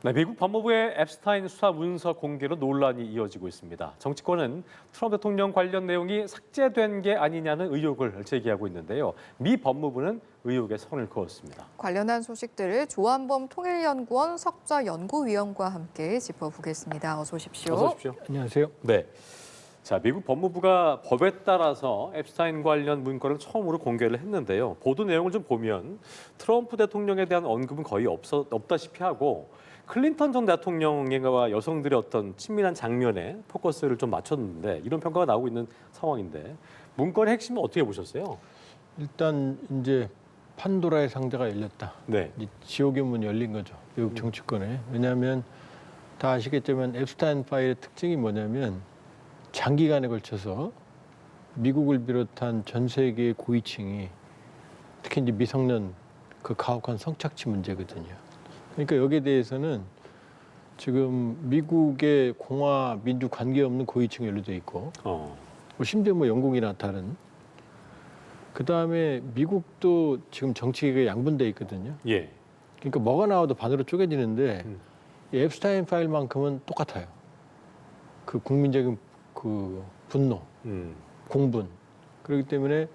네, 미국 법무부의 앱스타인 수사 문서 공개로 논란이 이어지고 있습니다. 정치권은 트럼프 대통령 관련 내용이 삭제된 게 아니냐는 의혹을 제기하고 있는데요. 미 법무부는 의혹에 선을 그었습니다. 관련한 소식들을 조한범 통일연구원 석좌연구위원과 함께 짚어보겠습니다. 어서 오십시오. 어서 오십시오. 안녕하세요. 네. 자, 미국 법무부가 법에 따라서 앱스타인 관련 문건을 처음으로 공개를 했는데요. 보도 내용을 좀 보면 트럼프 대통령에 대한 언급은 거의 없다시피 하고 클린턴 전 대통령과 여성들의 어떤 친밀한 장면에 포커스를 좀 맞췄는데 이런 평가가 나오고 있는 상황인데 문건의 핵심은 어떻게 보셨어요? 일단 이제 판도라의 상자가 열렸다. 네. 이제 지옥의 문이 열린 거죠. 미국 정치권에. 왜냐하면 다 아시겠지만 앱스타인 파일의 특징이 뭐냐면 장기간에 걸쳐서 미국을 비롯한 전 세계의 고위층이 특히 이제 미성년 그 가혹한 성착취 문제거든요. 그러니까 여기에 대해서는 지금 미국의 공화 민주 관계없는 고위층이 연루돼 있고 심지어 뭐 영국이나 다른 그 다음에 미국도 지금 정치가 양분돼 있거든요. 예. 그러니까 뭐가 나와도 반으로 쪼개지는데 이 앱스타인 파일만큼은 똑같아요. 그 국민적인 그 분노, 공분. 그렇기 때문에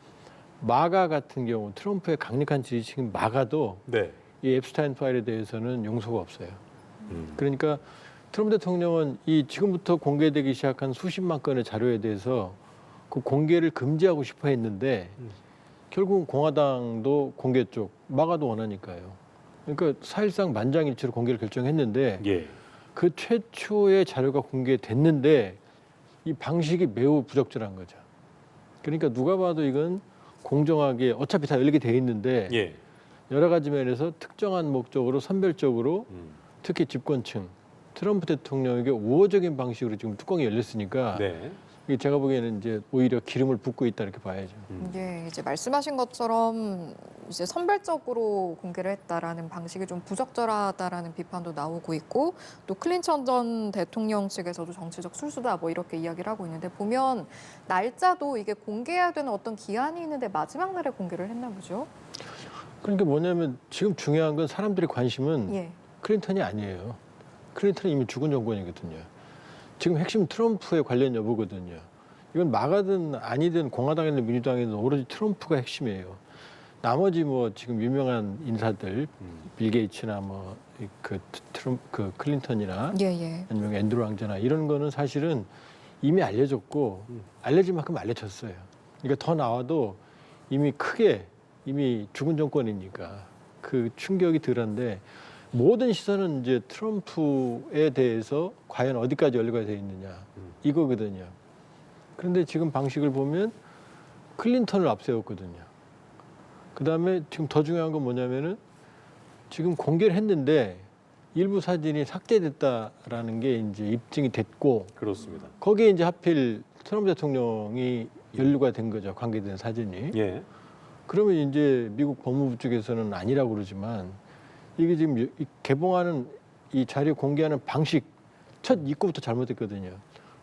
마가 같은 경우 트럼프의 강력한 지지층인 마가도 네. 이 앱스타인 파일에 대해서는 용서가 없어요. 그러니까 트럼프 대통령은 이 지금부터 공개되기 시작한 수십만 건의 자료에 대해서 그 공개를 금지하고 싶어 했는데 결국은 공화당도 공개 쪽, 마가도 원하니까요. 그러니까 사실상 만장일치로 공개를 결정했는데 예. 그 최초의 자료가 공개됐는데 이 방식이 매우 부적절한 거죠. 그러니까 누가 봐도 이건 공정하게 어차피 다 열리게 돼 있는데 예. 여러 가지 면에서 특정한 목적으로 선별적으로 특히 집권층 트럼프 대통령에게 우호적인 방식으로 지금 뚜껑이 열렸으니까 네. 이게 제가 보기에는 이제 오히려 기름을 붓고 있다 이렇게 봐야죠. 예, 이제 말씀하신 것처럼 이제 선별적으로 공개를 했다라는 방식이 좀 부적절하다라는 비판도 나오고 있고 또 클린턴 전 대통령 측에서도 정치적 술수다 뭐 이렇게 이야기를 하고 있는데 보면 날짜도 이게 공개해야 되는 어떤 기한이 있는데 마지막 날에 공개를 했나 보죠. 그러니까 뭐냐면 지금 중요한 건 사람들의 관심은 예. 클린턴이 아니에요. 클린턴은 이미 죽은 정권이거든요. 지금 핵심 트럼프의 관련 여부거든요. 이건 마가든 아니든 공화당이든 민주당이든 오로지 트럼프가 핵심이에요. 나머지 뭐 지금 유명한 인사들 빌 게이츠나 뭐 그 클린턴이나 예. 아니면 앤드루 왕자나 이런 거는 사실은 이미 알려졌고 알려질 만큼 알려졌어요. 그러니까 더 나와도 이미 크게 이미 죽은 정권이니까 그 충격이 덜한데 모든 시선은 이제 트럼프에 대해서 과연 어디까지 연루가 되어 있느냐 이거거든요. 그런데 지금 방식을 보면 클린턴을 앞세웠거든요. 그다음에 지금 더 중요한 건 뭐냐면은 지금 공개를 했는데 일부 사진이 삭제됐다라는 게 이제 입증이 됐고 그렇습니다. 거기에 이제 하필 트럼프 대통령이 연루가 된 거죠. 관계된 사진이. 예. 그러면 이제 미국 법무부 쪽에서는 아니라고 그러지만 이게 지금 개봉하는 이 자료 공개하는 방식 첫 입구부터 잘못됐거든요.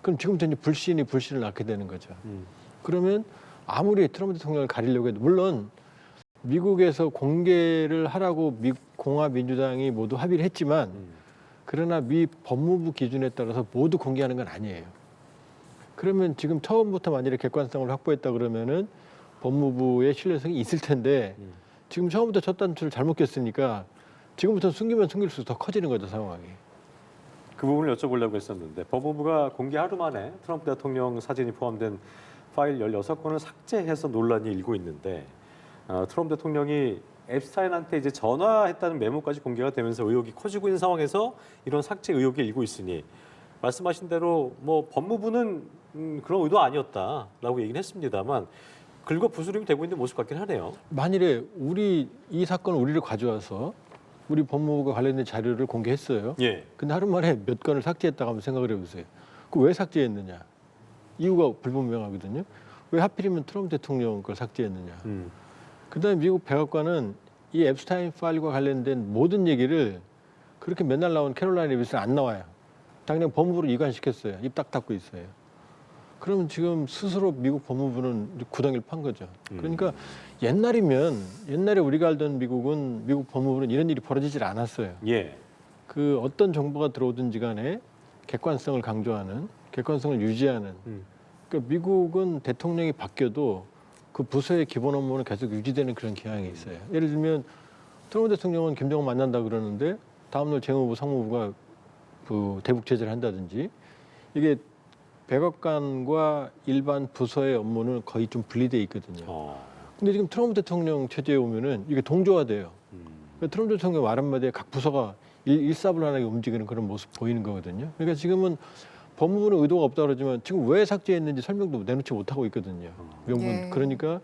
그럼 지금부터 이제 불신이 불신을 낳게 되는 거죠. 그러면 아무리 트럼프 대통령을 가리려고 해도 물론 미국에서 공개를 하라고 공화 민주당이 모두 합의를 했지만 그러나 미 법무부 기준에 따라서 모두 공개하는 건 아니에요. 그러면 지금 처음부터 만일에 객관성을 확보했다 그러면은 법무부의 신뢰성이 있을 텐데 지금 처음부터 첫 단추를 잘못 꼈으니까 지금부터 숨기면 숨길수록 더 커지는 거죠, 상황이. 그 부분을 여쭤보려고 했었는데 법무부가 공개 하루 만에 트럼프 대통령 사진이 포함된 파일 16건을 삭제해서 논란이 일고 있는데 트럼프 대통령이 앱스타인한테 이제 전화했다는 메모까지 공개가 되면서 의혹이 커지고 있는 상황에서 이런 삭제 의혹이 일고 있으니 말씀하신 대로 뭐 법무부는 그런 의도 아니었다라고 얘기는 했습니다만 긁어 부스럼이 되고 있는 모습 같긴 하네요. 만일에 이 사건을 우리를 가져와서 우리 법무부가 관련된 자료를 공개했어요. 예. 근데 하루 만에 몇 건을 삭제했다고 한번 생각을 해보세요. 그 왜 삭제했느냐? 이유가 불분명하거든요. 왜 하필이면 트럼프 대통령 걸 삭제했느냐? 그다음에 미국 백악관은 이 앱스타인 파일과 관련된 모든 얘기를 그렇게 맨날 나온 캐롤라인 레빗은 안 나와요. 당장 법무부로 이관시켰어요. 입 딱 닫고 있어요. 그러면 지금 스스로 미국 법무부는 구덩이를 판 거죠. 그러니까 옛날에 우리가 알던 미국 법무부는 이런 일이 벌어지질 않았어요. 예. 그 어떤 정보가 들어오든지 간에 객관성을 강조하는, 객관성을 유지하는. 그러니까 미국은 대통령이 바뀌어도 그 부서의 기본 업무는 계속 유지되는 그런 경향이 있어요. 예를 들면 트럼프 대통령은 김정은 만난다 그러는데 다음날 재무부, 상무부가 그 대북 제재를 한다든지, 이게 백악관과 일반 부서의 업무는 거의 좀 분리돼 있거든요. 근데 지금 트럼프 대통령 체제에 오면은 이게 동조화돼요. 그러니까 트럼프 대통령 말 한마디에 각 부서가 일사불란하게 움직이는 그런 모습 보이는 거거든요. 그러니까 지금은 법무부는 의도가 없다 그러지만 지금 왜 삭제했는지 설명도 내놓지 못하고 있거든요. 명분. 예. 그러니까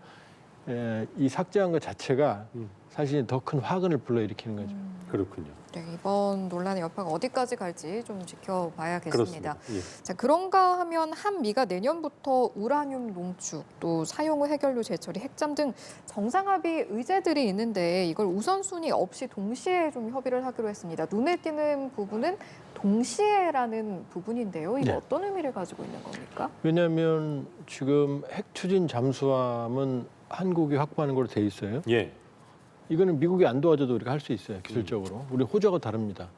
이 삭제한 것 자체가 사실 더 큰 화근을 불러일으키는 거죠. 그렇군요. 네, 이번 논란의 여파가 어디까지 갈지 좀 지켜봐야겠습니다. 그렇습니다. 예. 자, 그런가 하면 한미가 내년부터 우라늄 농축, 또 사용후 해결료 재처리, 핵잠 등 정상합의 의제들이 있는데 이걸 우선순위 없이 동시에 좀 협의를 하기로 했습니다. 눈에 띄는 부분은 동시에라는 부분인데요. 이거 네. 어떤 의미를 가지고 있는 겁니까? 왜냐하면 지금 핵 추진 잠수함은 한국이 확보하는 걸로 돼 있어요. 예. 이거는 미국이 안 도와줘도 우리가 할 수 있어요. 기술적으로. 우리 호주하고 다릅니다.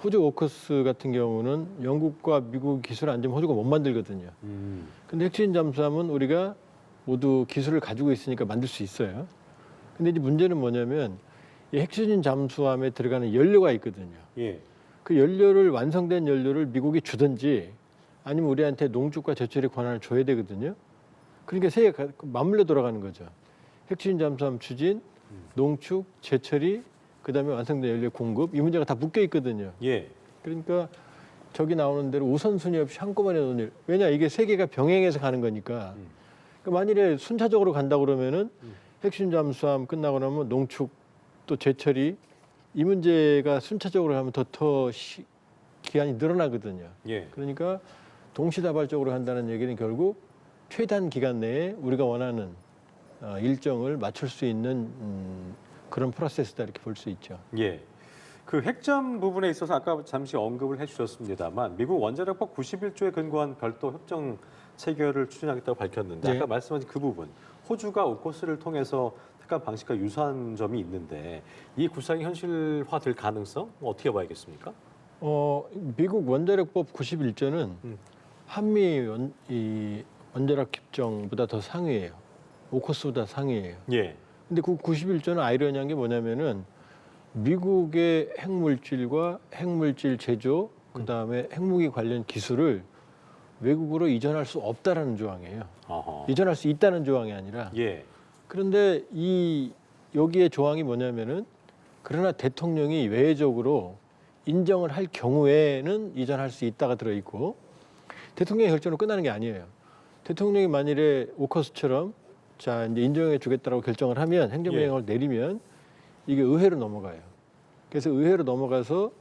호주 오커스 같은 경우는 영국과 미국 기술 안 주면 호주가 못 만들거든요. 근데 핵추진 잠수함은 우리가 모두 기술을 가지고 있으니까 만들 수 있어요. 근데 이제 문제는 뭐냐면 이 핵추진 잠수함에 들어가는 연료가 있거든요. 예. 그 연료를 완성된 연료를 미국이 주든지 아니면 우리한테 농축과 제철의 권한을 줘야 되거든요. 그러니까 세 개 맞물려 돌아가는 거죠. 핵추진 잠수함 추진, 농축, 제철이, 그다음에 완성된 연료 공급, 이 문제가 다 묶여 있거든요. 예. 그러니까 저기 나오는 대로 우선순위 없이 한꺼번에 놓는 일. 왜냐 이게 세 개가 병행해서 가는 거니까. 그러니까 만일에 순차적으로 간다 그러면은 핵심 잠수함 끝나고 나면 농축 또 제철이 이 문제가 순차적으로 가면 더 기한이 늘어나거든요. 예. 그러니까 동시다발적으로 한다는 얘기는 결국 최단 기간 내에 우리가 원하는 일정을 맞출 수 있는 그런 프로세스다 이렇게 볼 수 있죠. 예. 그 핵잠 부분에 있어서 아까 잠시 언급을 해주셨습니다만 미국 원자력법 91조에 근거한 별도 협정 체결을 추진하겠다고 밝혔는데 네. 아까 말씀하신 그 부분 호주가 오코스를 통해서 택한 방식과 유사한 점이 있는데 이 구상이 현실화될 가능성 어떻게 봐야겠습니까? 미국 원자력법 91조는 한미 원자력 협정보다 더 상위예요. 오코스보다 상위예요. 예. 근데 그 91조는 아이러니한 게 뭐냐면은 미국의 핵물질과 핵물질 제조, 그다음에 핵무기 관련 기술을 외국으로 이전할 수 없다라는 조항이에요. 어허. 이전할 수 있다는 조항이 아니라. 예. 그런데 여기에 조항이 뭐냐면은 그러나 대통령이 외적으로 인정을 할 경우에는 이전할 수 있다가 들어 있고 대통령의 결정으로 끝나는 게 아니에요. 대통령이 만일에 오커스처럼 자 이제 인정해 주겠다라고 결정을 하면 행정명령을 내리면 이게 의회로 넘어가요. 그래서 의회로 넘어가서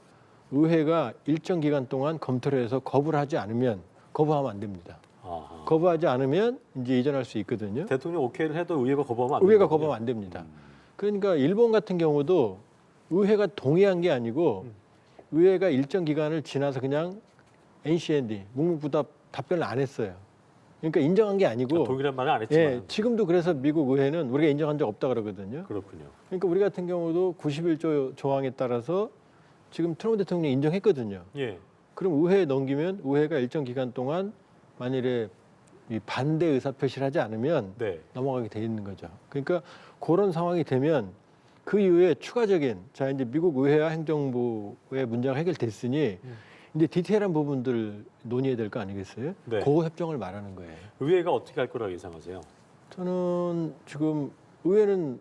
의회가 일정 기간 동안 검토를 해서 거부를 하지 않으면 거부하면 안 됩니다. 아하. 거부하지 않으면 이제 이전할 수 있거든요. 대통령 오케이를 해도 의회가 거부하면 안 의회가 되는군요. 거부하면 안 됩니다. 그러니까 일본 같은 경우도 의회가 동의한 게 아니고 의회가 일정 기간을 지나서 그냥 NCND 묵묵부답 답변을 안 했어요. 그러니까 인정한 게 아니고 동일한 말은 안 했지만 예, 지금도 그래서 미국 의회는 우리가 인정한 적 없다 그러거든요. 그렇군요. 그러니까 우리 같은 경우도 91조 조항에 따라서 지금 트럼프 대통령이 인정했거든요. 예. 그럼 의회에 넘기면 의회가 일정 기간 동안 만일에 이 반대 의사 표시를 하지 않으면 네. 넘어가게 돼 있는 거죠. 그러니까 그런 상황이 되면 그 이후에 추가적인 자 이제 미국 의회와 행정부의 문제가 해결됐으니 이제 디테일한 부분들 논의해야 될 거 아니겠어요? 네. 그 협정을 말하는 거예요. 의회가 어떻게 할 거라고 예상하세요? 저는 지금 의회는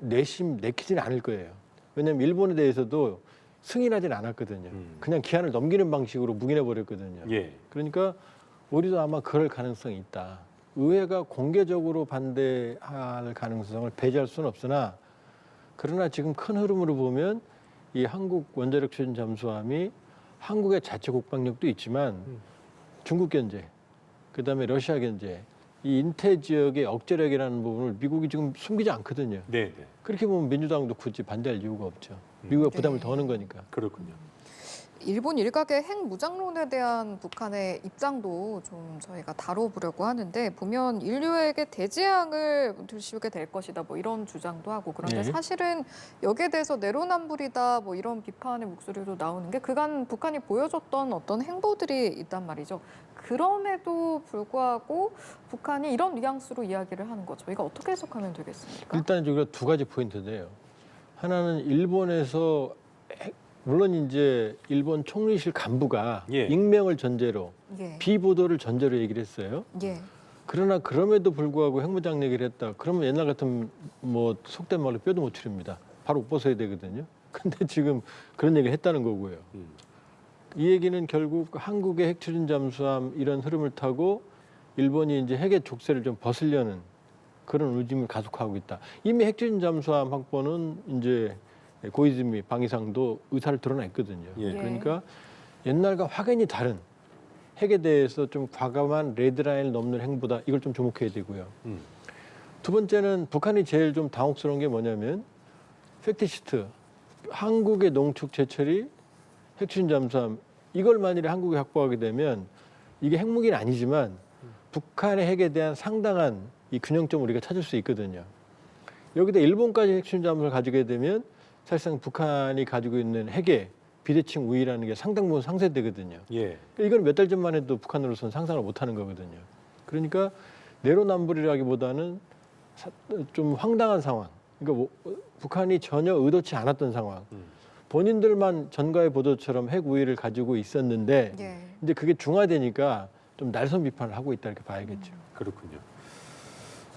내키지는 않을 거예요. 왜냐하면 일본에 대해서도 승인하지는 않았거든요. 그냥 기한을 넘기는 방식으로 묵인해 버렸거든요. 예. 그러니까 우리도 아마 그럴 가능성이 있다. 의회가 공개적으로 반대할 가능성을 배제할 수는 없으나 그러나 지금 큰 흐름으로 보면 이 한국 원자력 추진 잠수함이 한국의 자체 국방력도 있지만 중국 견제, 그다음에 러시아 견제, 이 인태 지역의 억제력이라는 부분을 미국이 지금 숨기지 않거든요. 네, 네. 그렇게 보면 민주당도 굳이 반대할 이유가 없죠. 미국가 부담을 네. 더 하는 거니까. 그렇군요. 일본 일각의 핵 무장론에 대한 북한의 입장도 좀 저희가 다뤄보려고 하는데 보면 인류에게 대지양을 들씌우게 될 것이다 뭐 이런 주장도 하고 그런데 네. 사실은 여기에 대해서 내로남불이다 뭐 이런 비판의 목소리도 나오는 게 그간 북한이 보여줬던 어떤 행보들이 있단 말이죠. 그럼에도 불구하고 북한이 이런 뉘앙스로 이야기를 하는 거 저희가 어떻게 해석하면 되겠습니까? 일단 저기가 두 가지 포인트인데요. 하나는 일본에서 물론 이제 일본 총리실 간부가 예. 익명을 전제로 예, 비보도를 전제로 얘기를 했어요. 예, 그러나 그럼에도 불구하고 핵무장 얘기를 했다. 그러면 옛날 같은 뭐 속된 말로 뼈도 못 추립니다. 바로 옷 벗어야 되거든요. 근데 지금 그런 얘기를 했다는 거고요. 이 얘기는 결국 한국의 핵 추진 잠수함 이런 흐름을 타고 일본이 이제 핵의 족쇄를 좀 벗으려는 그런 움직임을 가속하고 있다. 이미 핵 추진 잠수함 확보는 이제 고이즈미 방위상도 의사를 드러냈거든요. 예. 그러니까 옛날과 확연히 다른 핵에 대해서 좀 과감한 레드라인을 넘는 행보다 이걸 좀 주목해야 되고요. 두 번째는 북한이 제일 좀 당혹스러운 게 뭐냐면 팩트시트 한국의 농축 제철이 핵추진 잠수함 이걸 만일에 한국이 확보하게 되면 이게 핵무기는 아니지만 북한의 핵에 대한 상당한 이 균형점을 우리가 찾을 수 있거든요. 여기다 일본까지 핵추진 잠수함을 가지게 되면 사실상 북한이 가지고 있는 핵의 비대칭 우위라는 게 상당 부분 상쇄되거든요. 예. 이건 몇 달 전만 해도 북한으로서는 상상을 못하는 거거든요. 그러니까 내로남불이라기보다는 좀 황당한 상황. 그러니까 북한이 전혀 의도치 않았던 상황. 본인들만 전가의 보도처럼 핵 우위를 가지고 있었는데 예. 이제 그게 중화되니까 좀 날선 비판을 하고 있다 이렇게 봐야겠죠. 그렇군요.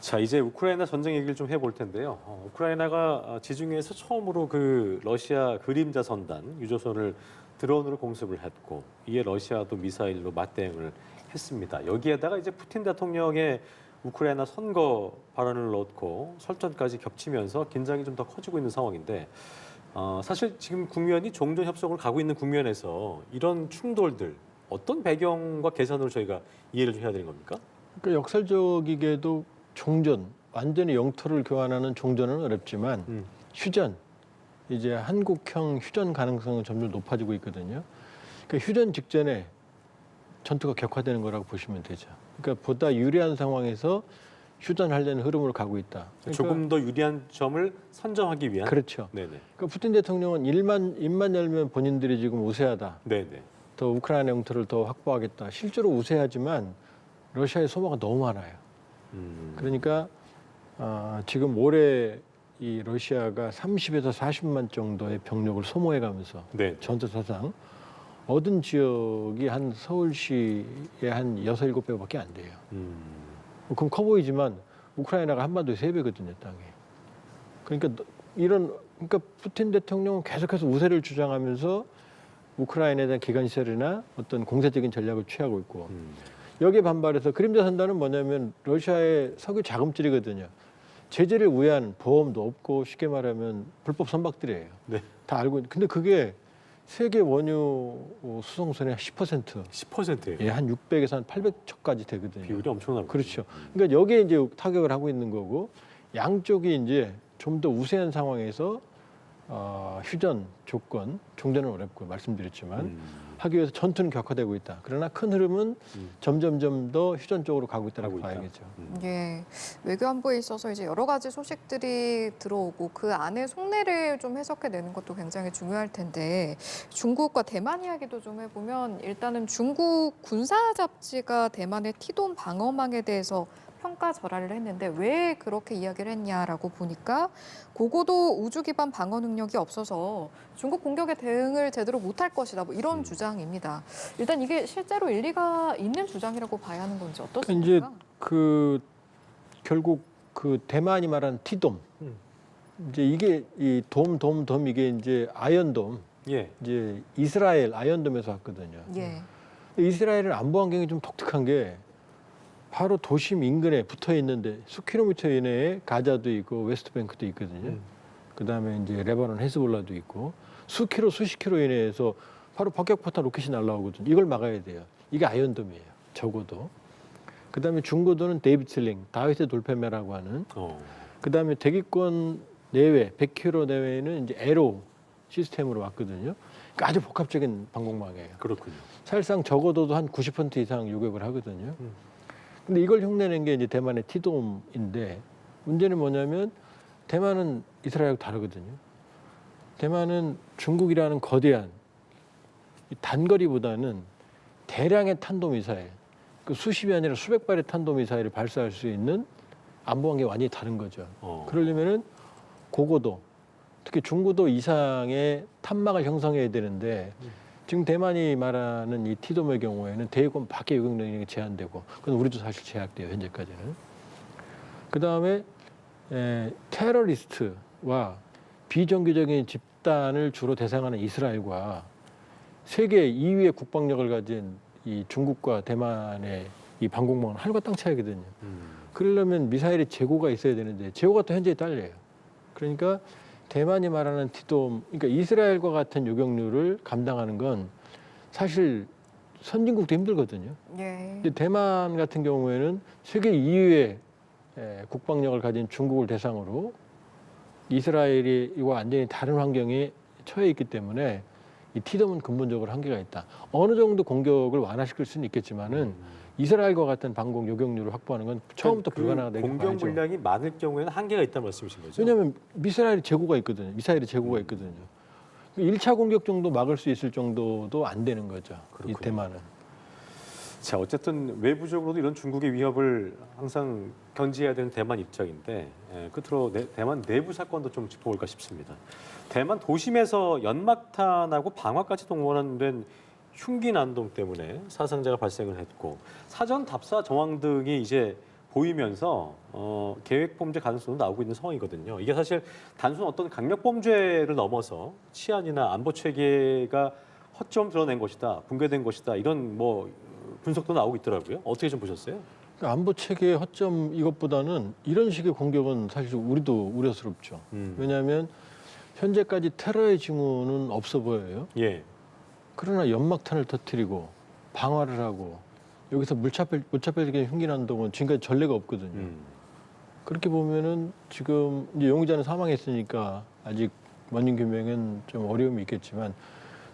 자, 이제 우크라이나 전쟁 얘기를 좀 해볼 텐데요. 우크라이나가 지중해에서 처음으로 그 러시아 그림자 선단 유조선을 드론으로 공습을 했고 이에 러시아도 미사일로 맞대응을 했습니다. 여기에다가 이제 푸틴 대통령의 우크라이나 선거 발언을 넣고 설전까지 겹치면서 긴장이 좀 더 커지고 있는 상황인데 사실 지금 국면이 종전 협상을 가고 있는 국면에서 이런 충돌들 어떤 배경과 계산으로 저희가 이해를 좀 해야 되는 겁니까? 그러니까 역설적이게도 종전, 완전히 영토를 교환하는 종전은 어렵지만 휴전, 이제 한국형 휴전 가능성은 점점 높아지고 있거든요. 그러니까 휴전 직전에 전투가 격화되는 거라고 보시면 되죠. 그러니까 보다 유리한 상황에서 휴전하려는 흐름으로 가고 있다. 그러니까 조금 더 유리한 점을 선점하기 위한. 그렇죠. 네네. 그러니까 푸틴 대통령은 입만 열면 본인들이 지금 우세하다. 네네. 더 우크라이나 영토를 더 확보하겠다. 실제로 우세하지만 러시아의 소모가 너무 많아요. 그러니까 지금 올해 이 러시아가 30에서 40만 정도의 병력을 소모해가면서 네. 전투 사상 얻은 지역이 한 서울시의 한 6, 7배밖에 안 돼요. 그럼 커 보이지만 우크라이나가 한반도의 3배거든요, 땅이. 그러니까 그러니까 푸틴 대통령은 계속해서 우세를 주장하면서 우크라이나에 대한 기관시설이나 어떤 공세적인 전략을 취하고 있고 여기에 반발해서 그림자 선단은 뭐냐면 러시아의 석유 자금줄이거든요. 제재를 우회한 보험도 없고 쉽게 말하면 불법 선박들이에요. 네. 다 알고 있는. 근데 그게 세계 원유 수송선의 10%, 10%예요. 예, 한 600에서 한 800척까지 되거든요. 비율이 엄청나고. 그렇죠. 그러니까 여기에 이제 타격을 하고 있는 거고 양쪽이 이제 좀 더 우세한 상황에서 휴전 조건, 종전은 어렵고 말씀드렸지만 하기 위해서 전투는 격화되고 있다. 그러나 큰 흐름은 점점점 더 휴전 쪽으로 가고 있다고 봐야겠죠. 예, 외교 안보에 있어서 이제 여러 가지 소식들이 들어오고 그 안에 속내를 좀 해석해내는 것도 굉장히 중요할 텐데 중국과 대만 이야기도 좀 해보면 일단은 중국 군사 잡지가 대만의 티돔 방어망에 대해서 평가절하를 했는데 왜 그렇게 이야기를 했냐라고 보니까 고고도 우주 기반 방어 능력이 없어서 중국 공격에 대응을 제대로 못할 것이다. 뭐 이런 주장입니다. 일단 이게 실제로 일리가 있는 주장이라고 봐야 하는 건지 어떻습니까? 이제 결국 그 대만이 말하는 티돔 이제 이게 이 돔 이게 이제 아이언돔 예. 이제 이스라엘 아이언돔에서 왔거든요. 예. 이스라엘은 안보 환경이 좀 독특한 게 바로 도심 인근에 붙어 있는데 수킬로미터 이내에 가자도 있고 웨스트뱅크도 있거든요. 그다음에 이제 레바논 헤즈볼라도 있고 수십 킬로 이내에서 바로 박격포탄 로켓이 날라오거든요. 이걸 막아야 돼요. 이게 아이언돔이에요. 적어도. 그다음에 중고도는 데이비드 슬링, 다윗의 돌패매라고 하는. 그다음에 대기권 내외, 100킬로 내외에는 이제 에로 시스템으로 왔거든요. 그러니까 아주 복합적인 방공망이에요. 그렇군요. 사실상 적어도 한 90% 이상 요격을 하거든요. 근데 이걸 흉내낸 게 이제 대만의 티돔인데 문제는 뭐냐면 대만은 이스라엘하고 다르거든요. 대만은 중국이라는 거대한 이 단거리보다는 대량의 탄도미사일, 그 수십이 아니라 수백 발의 탄도미사일을 발사할 수 있는 안보관계가 완전히 다른 거죠. 그러려면은 고고도, 특히 중고도 이상의 탄막을 형성해야 되는데 지금 대만이 말하는 이 티돔의 경우에는 대공 밖에 요격 능력이 제한되고 그건 우리도 사실 제약돼요 현재까지는. 그 다음에 테러리스트와 비정규적인 집단을 주로 대상하는 이스라엘과 세계 2위의 국방력을 가진 이 중국과 대만의 이 방공망은 하늘과 땅 차이거든요. 그러려면 미사일의 재고가 있어야 되는데 재고가 또 현재 딸려요. 그러니까 대만이 말하는 티돔, 그러니까 이스라엘과 같은 요격률을 감당하는 건 사실 선진국도 힘들거든요. 예. 근데 대만 같은 경우에는 세계 2위의 국방력을 가진 중국을 대상으로 이스라엘이와 완전히 다른 환경에 처해 있기 때문에 이 티돔은 근본적으로 한계가 있다. 어느 정도 공격을 완화시킬 수는 있겠지만은 이스라엘과 같은 방공 요격률을 확보하는 건 처음부터 불가능하다. 공격 물량이 많을 경우에는 한계가 있다는 말씀이신 거죠? 왜냐하면 미사일의 재고가 있거든요. 미사일의 재고가 있거든요. 1차 공격 정도 막을 수 있을 정도도 안 되는 거죠. 그렇군요. 이 대만은. 자, 어쨌든 외부적으로도 이런 중국의 위협을 항상 견지해야 되는 대만 입장인데 끝으로 대만 내부 사건도 좀 짚어볼까 싶습니다. 대만 도심에서 연막탄하고 방화까지 동원된 흉기 난동 때문에 사상자가 발생을 했고 사전 답사 정황 등이 이제 보이면서 계획 범죄 가능성도 나오고 있는 상황이거든요. 이게 사실 단순 어떤 강력 범죄를 넘어서 치안이나 안보 체계가 허점 드러낸 것이다, 붕괴된 것이다 이런 뭐 분석도 나오고 있더라고요. 어떻게 좀 보셨어요? 그러니까 안보 체계의 허점 이것보다는 이런 식의 공격은 사실 우리도 우려스럽죠. 왜냐하면 현재까지 테러의 징후는 없어 보여요. 예. 그러나 연막탄을 터뜨리고 방화를 하고 여기서 물차별적인 흉기 난동은 지금까지 전례가 없거든요. 그렇게 보면은 지금 이제 용의자는 사망했으니까 아직 원인 규명은 좀 어려움이 있겠지만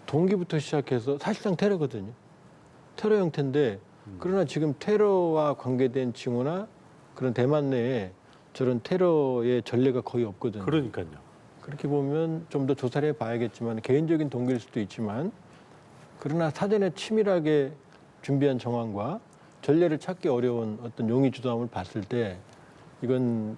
동기부터 시작해서 사실상 테러거든요. 테러 형태인데 그러나 지금 테러와 관계된 징후나 그런 대만 내에 저런 테러의 전례가 거의 없거든요. 그러니까요. 그렇게 보면 좀 더 조사를 해봐야겠지만 개인적인 동기일 수도 있지만 그러나 사전에 치밀하게 준비한 정황과 전례를 찾기 어려운 어떤 용의 주도함을 봤을 때 이건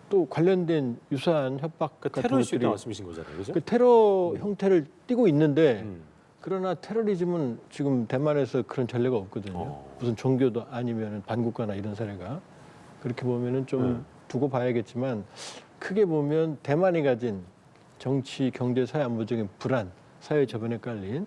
또 관련된 유사한 협박 그러니까 같은 테러일 수 것들이 있다는 말씀이신 거잖아요, 그죠? 그 테러 형태를 띠고 있는데 음. 그러나 테러리즘은 지금 대만에서 그런 전례가 없거든요. 무슨 종교도 아니면 반국가나 이런 사례가 그렇게 보면은 좀 두고 봐야겠지만 크게 보면 대만이 가진 정치, 경제, 사회 안보적인 불안, 사회 저변에 깔린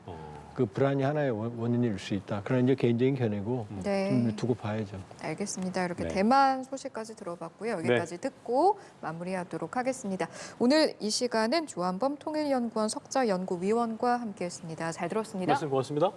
그 불안이 하나의 원인일 수 있다. 그런 이제 개인적인 견해고 네. 좀 두고 봐야죠. 알겠습니다. 이렇게 네. 대만 소식까지 들어봤고요. 여기까지 듣고 마무리하도록 하겠습니다. 오늘 이 시간은 조한범 통일연구원 석자연구위원과 함께했습니다. 잘 들었습니다. 말씀 고맙습니다.